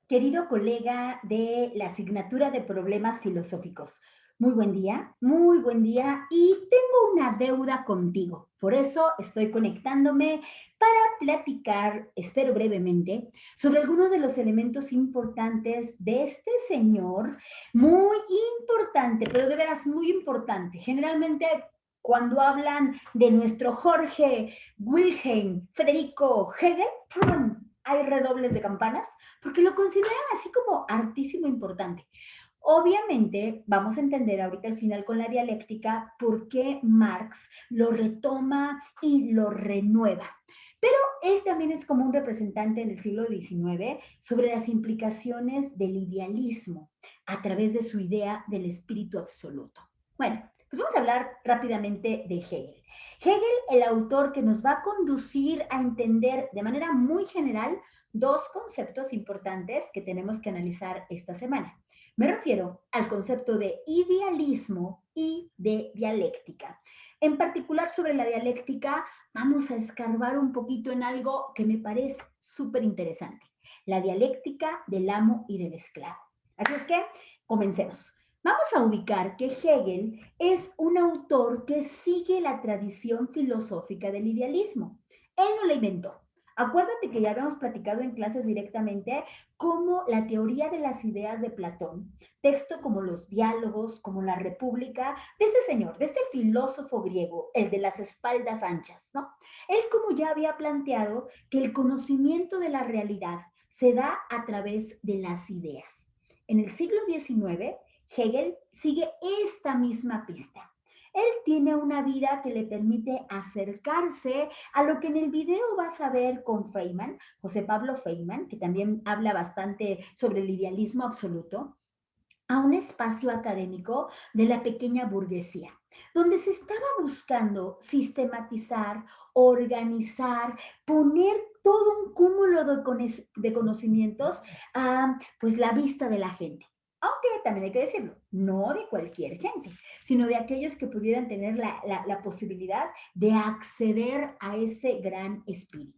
querido colega de la asignatura de problemas filosóficos. Muy buen día y tengo una deuda contigo. Por eso estoy conectándome para platicar, espero brevemente, sobre algunos de los elementos importantes de este señor, muy importante, pero de veras muy importante. Generalmente cuando hablan de nuestro Jorge Wilhelm Federico Hegel, ¡prum!, hay redobles de campanas porque lo consideran así como artísimo importante. Obviamente, vamos a entender ahorita al final con la dialéctica por qué Marx lo retoma y lo renueva. Pero él también es como un representante en el siglo XIX sobre las implicaciones del idealismo a través de su idea del espíritu absoluto. Bueno, pues vamos a hablar rápidamente de Hegel. Hegel, el autor que nos va a conducir a entender de manera muy general dos conceptos importantes que tenemos que analizar esta semana. Me refiero al concepto de idealismo y de dialéctica. En particular sobre la dialéctica, vamos a escarbar un poquito en algo que me parece súper interesante, la dialéctica del amo y del esclavo. Así es que, comencemos. Vamos a ubicar que Hegel es un autor que sigue la tradición filosófica del idealismo. Él no la inventó. Acuérdate que ya habíamos platicado en clases directamente cómo la teoría de las ideas de Platón, texto como los diálogos, como la República, de este señor, de este filósofo griego, el de las espaldas anchas, ¿no? Él como ya había planteado que el conocimiento de la realidad se da a través de las ideas. En el siglo XIX, Hegel sigue esta misma pista. Él tiene una vida que le permite acercarse a lo que en el video vas a ver con Feynman, José Pablo Feynman, que también habla bastante sobre el idealismo absoluto, a un espacio académico de la pequeña burguesía, donde se estaba buscando sistematizar, organizar, poner todo un cúmulo de conocimientos a pues, la vista de la gente. Aunque también hay que decirlo, no de cualquier gente, sino de aquellos que pudieran tener la posibilidad de acceder a ese gran espíritu.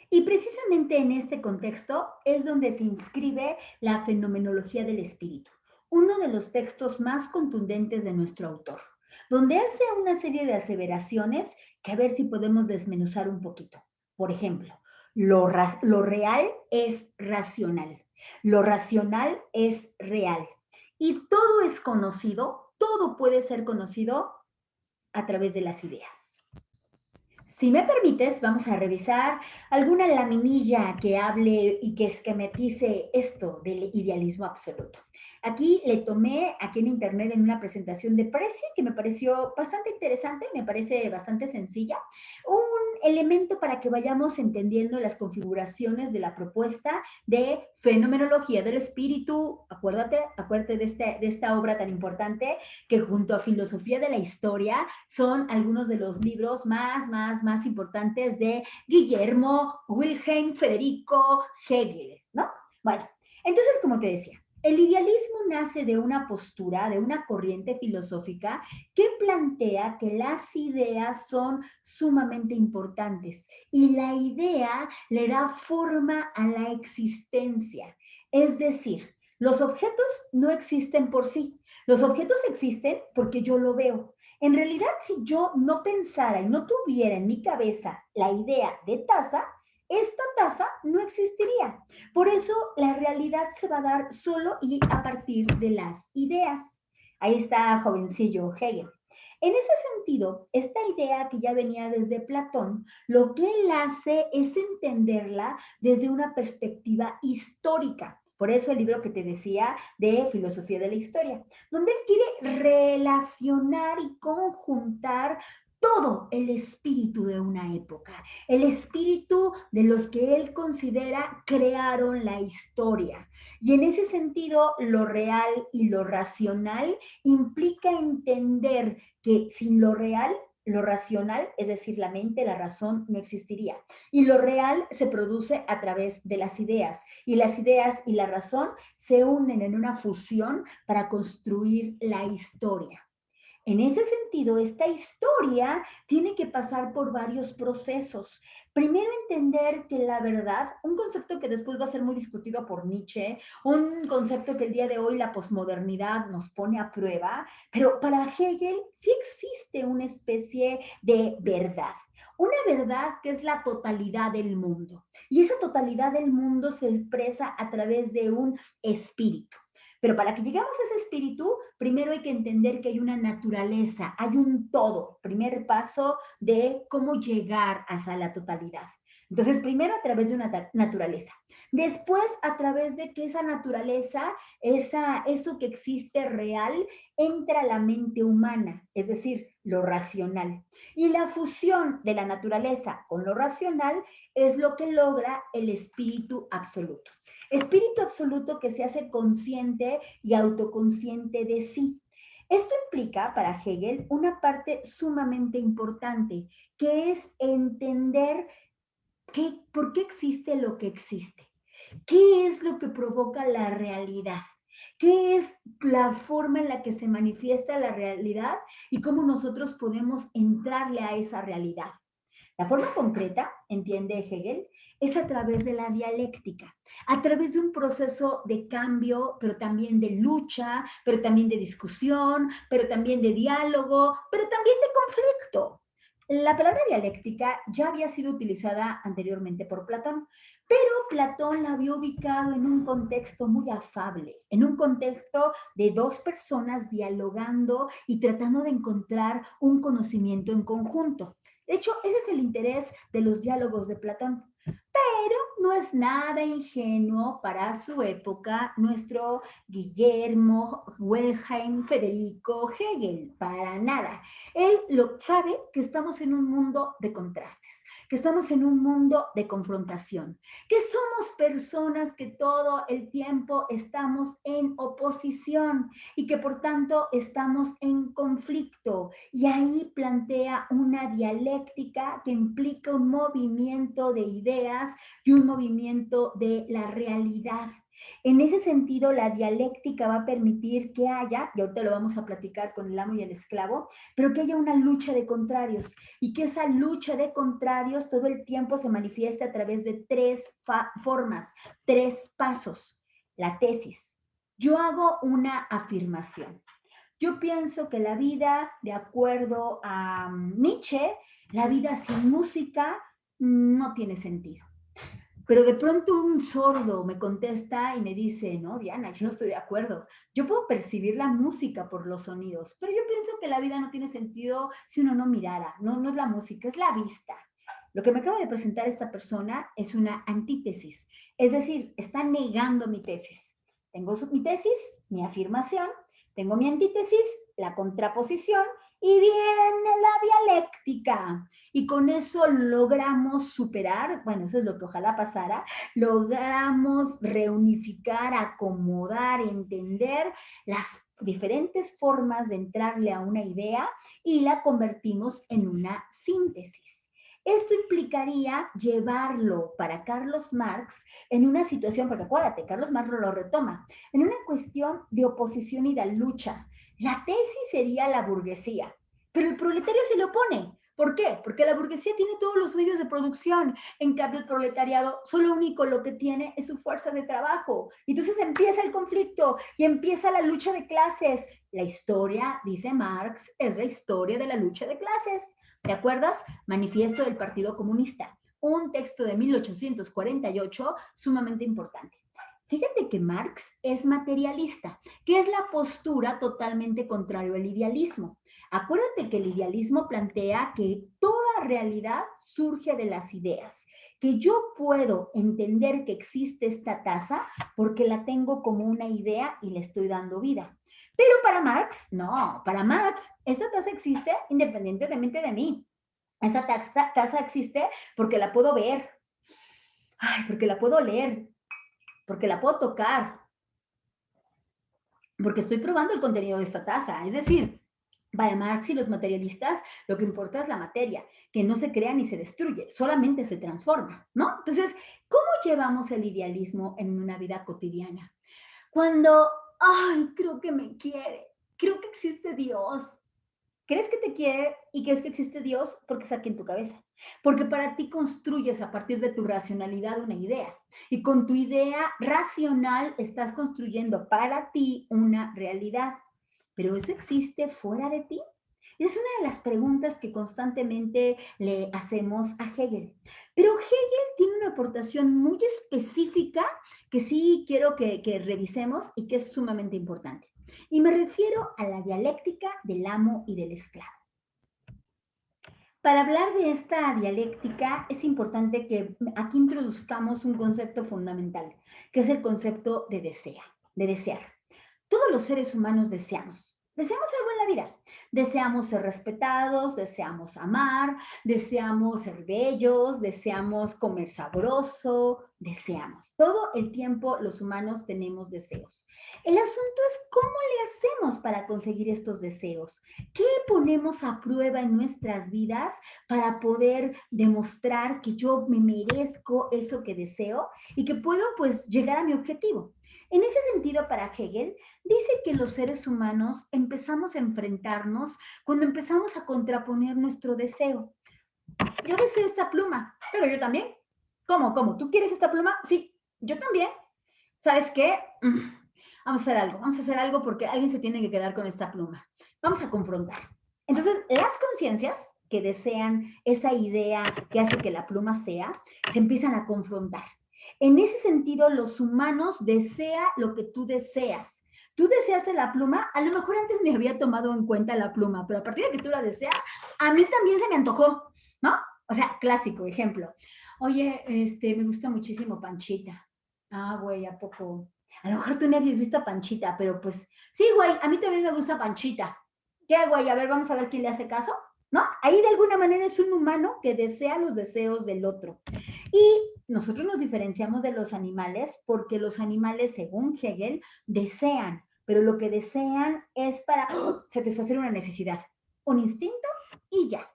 Y precisamente en este contexto es donde se inscribe la fenomenología del espíritu, uno de los textos más contundentes de nuestro autor, donde hace una serie de aseveraciones que a ver si podemos desmenuzar un poquito. Por ejemplo, lo real es racional, lo racional es real y todo es conocido, todo puede ser conocido a través de las ideas. Si me permites, vamos a revisar alguna laminilla que hable y que esquematice esto del idealismo absoluto. Aquí le tomé, aquí en internet, en una presentación de Prezi, que me pareció bastante interesante, me parece bastante sencilla, un elemento para que vayamos entendiendo las configuraciones de la propuesta de fenomenología del espíritu. Acuérdate de esta obra tan importante que junto a Filosofía de la Historia son algunos de los libros más importantes de Guillermo Wilhelm Federico Hegel, ¿no? Bueno, entonces, como te decía, el idealismo nace de una postura, de una corriente filosófica que plantea que las ideas son sumamente importantes y la idea le da forma a la existencia. Es decir, los objetos no existen por sí, los objetos existen porque yo lo veo. En realidad, si yo no pensara y no tuviera en mi cabeza la idea de taza, esta taza no existiría. Por eso la realidad se va a dar solo y a partir de las ideas. Ahí está jovencillo Hegel. En ese sentido, esta idea que ya venía desde Platón, lo que él hace es entenderla desde una perspectiva histórica. Por eso el libro que te decía de Filosofía de la Historia, donde él quiere relacionar y conjuntar todo el espíritu de una época, el espíritu de los que él considera crearon la historia. Y en ese sentido, lo real y lo racional implica entender que sin lo real, lo racional, es decir, la mente, la razón, no existiría. Y lo real se produce a través de las ideas. Y las ideas y la razón se unen en una fusión para construir la historia. En ese sentido, esta historia tiene que pasar por varios procesos. Primero, entender que la verdad, un concepto que después va a ser muy discutido por Nietzsche, un concepto que el día de hoy la posmodernidad nos pone a prueba, pero para Hegel sí existe una especie de verdad. Una verdad que es la totalidad del mundo. Y esa totalidad del mundo se expresa a través de un espíritu. Pero para que lleguemos a ese espíritu, primero hay que entender que hay una naturaleza, hay un todo. Primer paso de cómo llegar hasta la totalidad. Entonces, primero a través de una naturaleza. Después, a través de que esa naturaleza, eso que existe real, entra a la mente humana, es decir, lo racional. Y la fusión de la naturaleza con lo racional es lo que logra el espíritu absoluto. Espíritu absoluto que se hace consciente y autoconsciente de sí. Esto implica para Hegel una parte sumamente importante, que es entender por qué existe lo que existe. ¿Qué es lo que provoca la realidad? ¿Qué es la forma en la que se manifiesta la realidad y cómo nosotros podemos entrarle a esa realidad? La forma concreta, entiende Hegel, es a través de la dialéctica, a través de un proceso de cambio, pero también de lucha, pero también de discusión, pero también de diálogo, pero también de conflicto. La palabra dialéctica ya había sido utilizada anteriormente por Platón, pero Platón la había ubicado en un contexto muy afable, en un contexto de dos personas dialogando y tratando de encontrar un conocimiento en conjunto. De hecho, ese es el interés de los diálogos de Platón. Pero no es nada ingenuo para su época nuestro Guillermo Wilhelm Federico Hegel, para nada. Él lo sabe que estamos en un mundo de contrastes, que estamos en un mundo de confrontación, que somos personas que todo el tiempo estamos en oposición y que por tanto estamos en conflicto. Y ahí plantea una dialéctica que implica un movimiento de ideas y un movimiento de la realidad. En ese sentido, la dialéctica va a permitir que haya, y ahorita lo vamos a platicar con el amo y el esclavo, pero que haya una lucha de contrarios y que esa lucha de contrarios todo el tiempo se manifiesta a través de tres formas, tres pasos. La tesis. Yo hago una afirmación. Yo pienso que la vida, de acuerdo a Nietzsche, la vida sin música no tiene sentido. Pero de pronto un sordo me contesta y me dice, no, Diana, yo no estoy de acuerdo. Yo puedo percibir la música por los sonidos, pero yo pienso que la vida no tiene sentido si uno no mirara. No, no es la música, es la vista. Lo que me acaba de presentar esta persona es una antítesis, es decir, está negando mi tesis. Tengo mi tesis, mi afirmación, tengo mi antítesis, la contraposición, y viene la dialéctica. Y con eso logramos superar, bueno, eso es lo que ojalá pasara, logramos reunificar, acomodar, entender las diferentes formas de entrarle a una idea y la convertimos en una síntesis. Esto implicaría llevarlo para Carlos Marx en una situación, porque acuérdate, Carlos Marx lo retoma, en una cuestión de oposición y de lucha. La tesis sería la burguesía, pero el proletario se le opone. ¿Por qué? Porque la burguesía tiene todos los medios de producción, en cambio el proletariado solo único lo que tiene es su fuerza de trabajo. Entonces empieza el conflicto y empieza la lucha de clases. La historia, dice Marx, es la historia de la lucha de clases. ¿Te acuerdas? Manifiesto del Partido Comunista, un texto de 1848 sumamente importante. Fíjate que Marx es materialista, que es la postura totalmente contrario al idealismo. Acuérdate que el idealismo plantea que toda realidad surge de las ideas, que yo puedo entender que existe esta taza porque la tengo como una idea y le estoy dando vida. Pero para Marx, no, para Marx esta taza existe independientemente de mí. Esta taza existe porque la puedo ver, ay, porque la puedo leer, porque la puedo tocar, porque estoy probando el contenido de esta taza. Es decir, para Marx y los materialistas, lo que importa es la materia, que no se crea ni se destruye, solamente se transforma, ¿no? Entonces, ¿cómo llevamos el idealismo en una vida cotidiana? Cuando, ay, creo que me quiere, creo que existe Dios, Crees que te quiere y crees que existe Dios porque está aquí en tu cabeza. Porque para ti construyes a partir de tu racionalidad una idea. Y con tu idea racional estás construyendo para ti una realidad. ¿Pero eso existe fuera de ti? Es una de las preguntas que constantemente le hacemos a Hegel. Pero Hegel tiene una aportación muy específica que sí quiero que revisemos y que es sumamente importante. Y me refiero a la dialéctica del amo y del esclavo. Para hablar de esta dialéctica es importante que aquí introduzcamos un concepto fundamental, que es el concepto de desear. Todos los seres humanos deseamos. Deseamos algo en la vida. Deseamos ser respetados, deseamos amar, deseamos ser bellos, deseamos comer sabroso, deseamos. Todo el tiempo los humanos tenemos deseos. El asunto es cómo le hacemos para conseguir estos deseos. ¿Qué ponemos a prueba en nuestras vidas para poder demostrar que yo me merezco eso que deseo y que puedo pues llegar a mi objetivo? En ese sentido, para Hegel, dice que los seres humanos empezamos a enfrentarnos cuando empezamos a contraponer nuestro deseo. Yo deseo esta pluma, pero yo también. ¿Cómo? ¿Cómo? ¿Tú quieres esta pluma? Sí, yo también. ¿Sabes qué? Vamos a hacer algo porque alguien se tiene que quedar con esta pluma. Vamos a confrontar. Entonces, las conciencias que desean esa idea que hace que la pluma sea, se empiezan a confrontar. En ese sentido, los humanos desean lo que tú deseas. Tú deseaste la pluma, a lo mejor antes me había tomado en cuenta la pluma, pero a partir de que tú la deseas, a mí también se me antojó, ¿no? O sea, clásico ejemplo. Oye, me gusta muchísimo Panchita. Ah, güey, ¿a poco? A lo mejor tú no habías visto a Panchita, pero pues, sí, güey, a mí también me gusta Panchita. ¿Qué, güey? A ver, vamos a ver quién le hace caso, ¿no? Ahí de alguna manera es un humano que desea los deseos del otro. Y nosotros nos diferenciamos de los animales porque los animales, según Hegel, desean, pero lo que desean es para satisfacer una necesidad, un instinto y ya.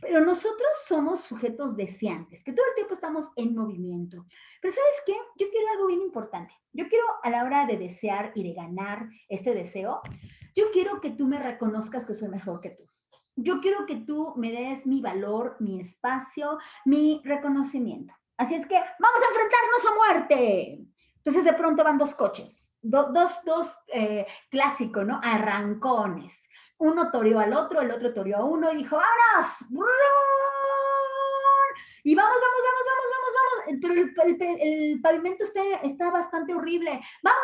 Pero nosotros somos sujetos deseantes, que todo el tiempo estamos en movimiento. Pero ¿sabes qué? Yo quiero algo bien importante. Yo quiero a la hora de desear y de ganar este deseo, yo quiero que tú me reconozcas que soy mejor que tú. Yo quiero que tú me des mi valor, mi espacio, mi reconocimiento. Así es que vamos a enfrentarnos a muerte. Entonces de pronto van dos coches, dos clásicos, ¿no? Arrancones. Uno toreó al otro, el otro toreó a uno y dijo, ¡vámonos! Y vamos. Pero el pavimento está bastante horrible. Vamos.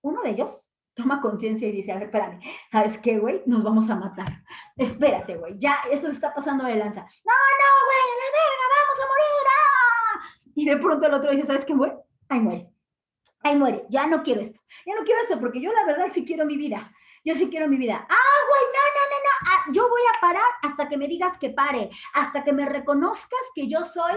Uno de ellos toma conciencia y dice, a ver, espérame, ¿sabes qué, güey? Nos vamos a matar. Espérate, güey, ya, eso se está pasando de lanza. No, güey, a la verga, vamos a morir. ¡Ah! Y de pronto el otro dice, ¿sabes qué, güey? Ahí muere. Ahí muere. Ya no quiero esto. Ya no quiero esto porque yo la verdad sí quiero mi vida. Yo sí quiero mi vida. Ah, güey, no. Ah, yo voy a parar hasta que me digas que pare, hasta que me reconozcas que yo soy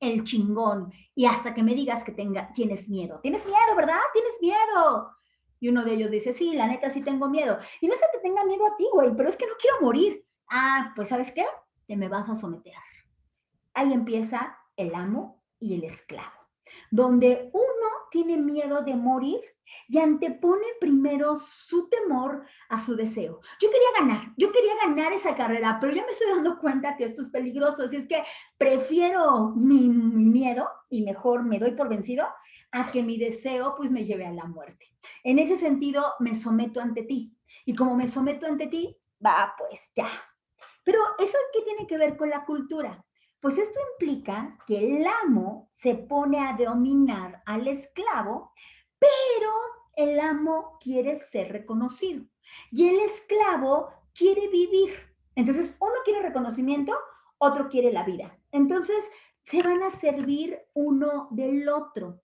el chingón y hasta que me digas que tienes miedo. Tienes miedo, ¿verdad? Tienes miedo. Y uno de ellos dice, sí, la neta sí tengo miedo. Y no es que te tenga miedo a ti, güey, pero es que no quiero morir. Ah, pues ¿sabes qué? Te me vas a someter. Ahí empieza el amo y el esclavo, donde uno tiene miedo de morir y antepone primero su temor a su deseo. Yo quería ganar esa carrera, pero ya me estoy dando cuenta que esto es peligroso, así es que prefiero mi miedo y mejor me doy por vencido a que mi deseo pues me lleve a la muerte. En ese sentido, me someto ante ti. Y como me someto ante ti, va, pues ya. Pero ¿eso qué tiene que ver con la cultura? Pues esto implica que el amo se pone a dominar al esclavo, pero el amo quiere ser reconocido y el esclavo quiere vivir. Entonces, uno quiere reconocimiento, otro quiere la vida. Entonces, se van a servir uno del otro.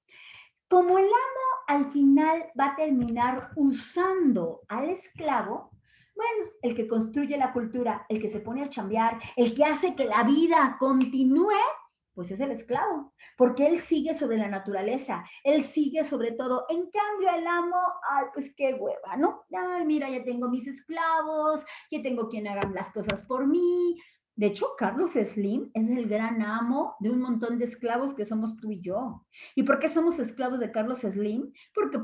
Como el amo al final va a terminar usando al esclavo, bueno, el que construye la cultura, el que se pone a chambear, el que hace que la vida continúe, pues es el esclavo, porque él sigue sobre la naturaleza, él sigue sobre todo. En cambio, el amo, ay, pues qué hueva, ¿no? Ay, mira, ya tengo mis esclavos, ya tengo quien haga las cosas por mí. De hecho, Carlos Slim es el gran amo de un montón de esclavos que somos tú y yo. ¿Y por qué somos esclavos de Carlos Slim? Porque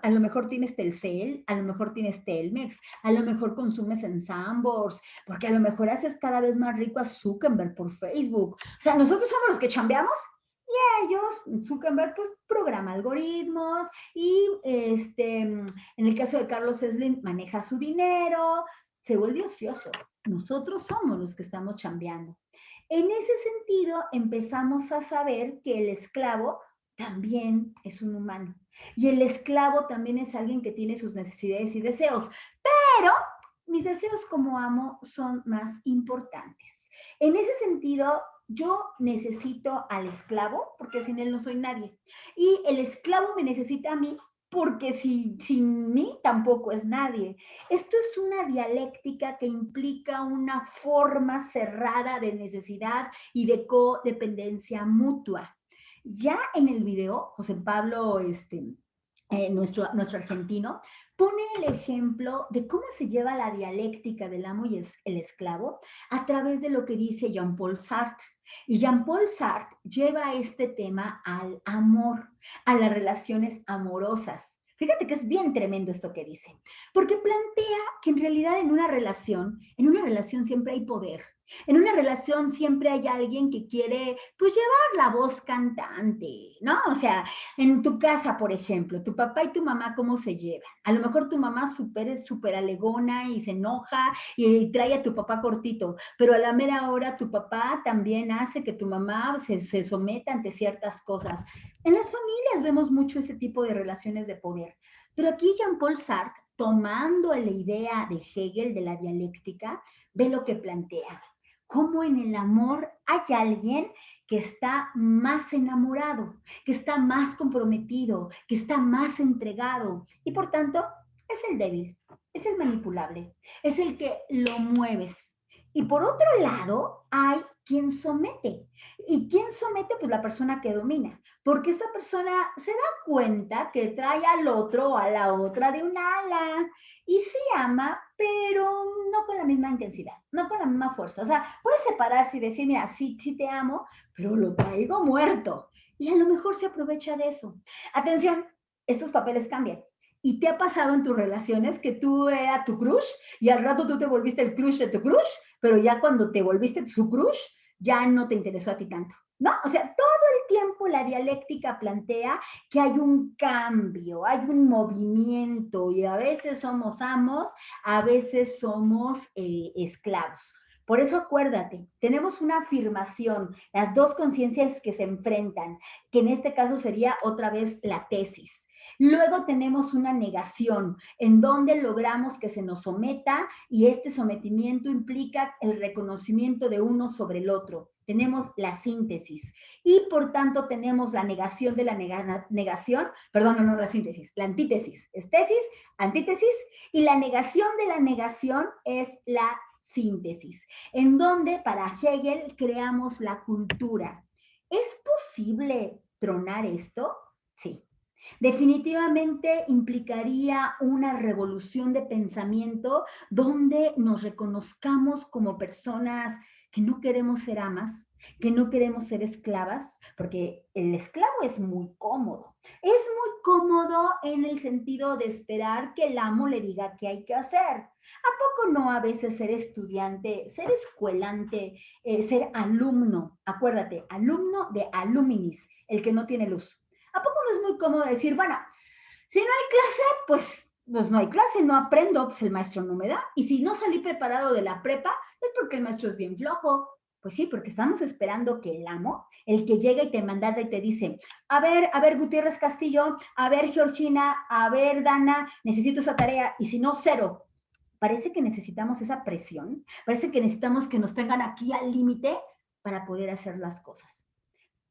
a lo mejor tienes Telcel, a lo mejor tienes Telmex, a lo mejor consumes en Sambors, porque a lo mejor haces cada vez más rico a Zuckerberg por Facebook. O sea, nosotros somos los que chambeamos y ellos, Zuckerberg, pues programa algoritmos y en el caso de Carlos Slim maneja su dinero, se vuelve ocioso. Nosotros somos los que estamos chambeando. En ese sentido, empezamos a saber que el esclavo también es un humano. Y el esclavo también es alguien que tiene sus necesidades y deseos. Pero mis deseos como amo son más importantes. En ese sentido, yo necesito al esclavo porque sin él no soy nadie. Y el esclavo me necesita a mí porque sin mí tampoco es nadie. Esto es una dialéctica que implica una forma cerrada de necesidad y de codependencia mutua. Ya en el video, José Pablo, nuestro argentino, pone el ejemplo de cómo se lleva la dialéctica del amo y el esclavo a través de lo que dice Jean-Paul Sartre. Y Jean-Paul Sartre lleva este tema al amor, a las relaciones amorosas. Fíjate que es bien tremendo esto que dice, porque plantea que en realidad en una relación siempre hay poder. En una relación siempre hay alguien que quiere, pues, llevar la voz cantante, ¿no? O sea, en tu casa, por ejemplo, tu papá y tu mamá, ¿cómo se llevan? A lo mejor tu mamá es súper alegona y se enoja y trae a tu papá cortito, pero a la mera hora tu papá también hace que tu mamá se someta ante ciertas cosas. En las familias vemos mucho ese tipo de relaciones de poder, pero aquí Jean-Paul Sartre, tomando la idea de Hegel de la dialéctica, ve lo que plantea. Cómo en el amor hay alguien que está más enamorado, que está más comprometido, que está más entregado y por tanto es el débil, es el manipulable, es el que lo mueves. Y por otro lado, hay quien somete. ¿Y quién somete? Pues la persona que domina. Porque esta persona se da cuenta que trae al otro o a la otra de un ala y sí ama, pero no con la misma intensidad, no con la misma fuerza. O sea, puedes separarse y decir, mira, sí, sí te amo, pero lo traigo muerto. Y a lo mejor se aprovecha de eso. Atención, estos papeles cambian. ¿Y te ha pasado en tus relaciones que tú era tu crush y al rato tú te volviste el crush de tu crush, pero ya cuando te volviste su crush, ya no te interesó a ti tanto? ¿No? O sea, todo el tiempo la dialéctica plantea que hay un cambio, hay un movimiento y a veces somos amos, a veces somos esclavos. Por eso acuérdate, tenemos una afirmación, las dos conciencias que se enfrentan, que en este caso sería otra vez la tesis. Luego tenemos una negación, en donde logramos que se nos someta y este sometimiento implica el reconocimiento de uno sobre el otro. Tenemos la síntesis y por tanto tenemos la negación de la negación, perdón, no la síntesis, la antítesis, es tesis, antítesis, y la negación de la negación es la síntesis, en donde para Hegel creamos la cultura. ¿Es posible tronar esto? Sí. Definitivamente implicaría una revolución de pensamiento donde nos reconozcamos como personas que no queremos ser amas, que no queremos ser esclavas, porque el esclavo es muy cómodo. Es muy cómodo en el sentido de esperar que el amo le diga qué hay que hacer. ¿A poco no a veces ser estudiante, ser escuelante, ser alumno? Acuérdate, alumno de aluminis, el que no tiene luz. ¿A poco no es muy cómodo decir, bueno, si no hay clase, pues no hay clase, no aprendo, pues el maestro no me da. Y si no salí preparado de la prepa, es porque el maestro es bien flojo. Pues sí, porque estamos esperando que el amo, el que llega y te manda y te dice, a ver, Gutiérrez Castillo, a ver, Georgina, a ver, Dana, necesito esa tarea, y si no, cero. Parece que necesitamos esa presión, parece que necesitamos que nos tengan aquí al límite para poder hacer las cosas.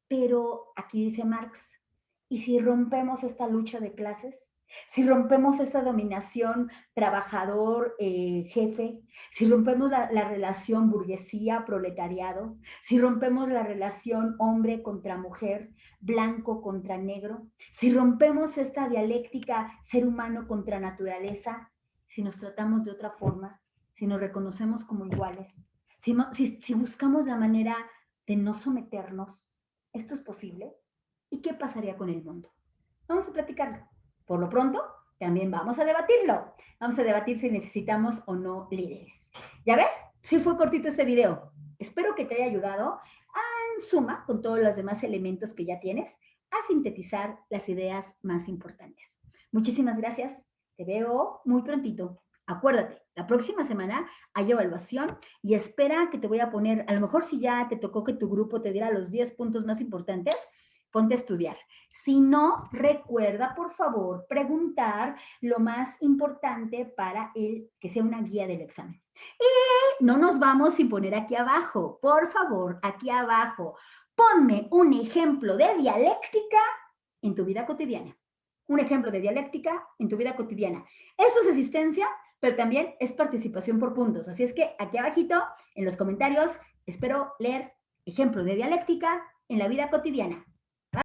Pero aquí dice Marx, ¿y si rompemos esta lucha de clases? Si rompemos esta dominación trabajador-jefe, si rompemos la relación burguesía-proletariado, si rompemos la relación hombre contra mujer, blanco contra negro, si rompemos esta dialéctica ser humano contra naturaleza, si nos tratamos de otra forma, si nos reconocemos como iguales, Si buscamos la manera de no someternos, ¿esto es posible? ¿Y qué pasaría con el mundo? Vamos a platicarlo. Por lo pronto, también vamos a debatirlo. Vamos a debatir si necesitamos o no líderes. ¿Ya ves? Sí fue cortito este video. Espero que te haya ayudado en suma, con todos los demás elementos que ya tienes, a sintetizar las ideas más importantes. Muchísimas gracias. Te veo muy prontito. Acuérdate, la próxima semana hay evaluación y espera que te voy a poner, a lo mejor si ya te tocó que tu grupo te diera los 10 puntos más importantes, ponte a estudiar. Si no, recuerda, por favor, preguntar lo más importante para que sea una guía del examen. Y no nos vamos sin poner aquí abajo, por favor, aquí abajo. Ponme un ejemplo de dialéctica en tu vida cotidiana. Un ejemplo de dialéctica en tu vida cotidiana. Esto es asistencia, pero también es participación por puntos. Así es que aquí abajito, en los comentarios, espero leer ejemplos de dialéctica en la vida cotidiana.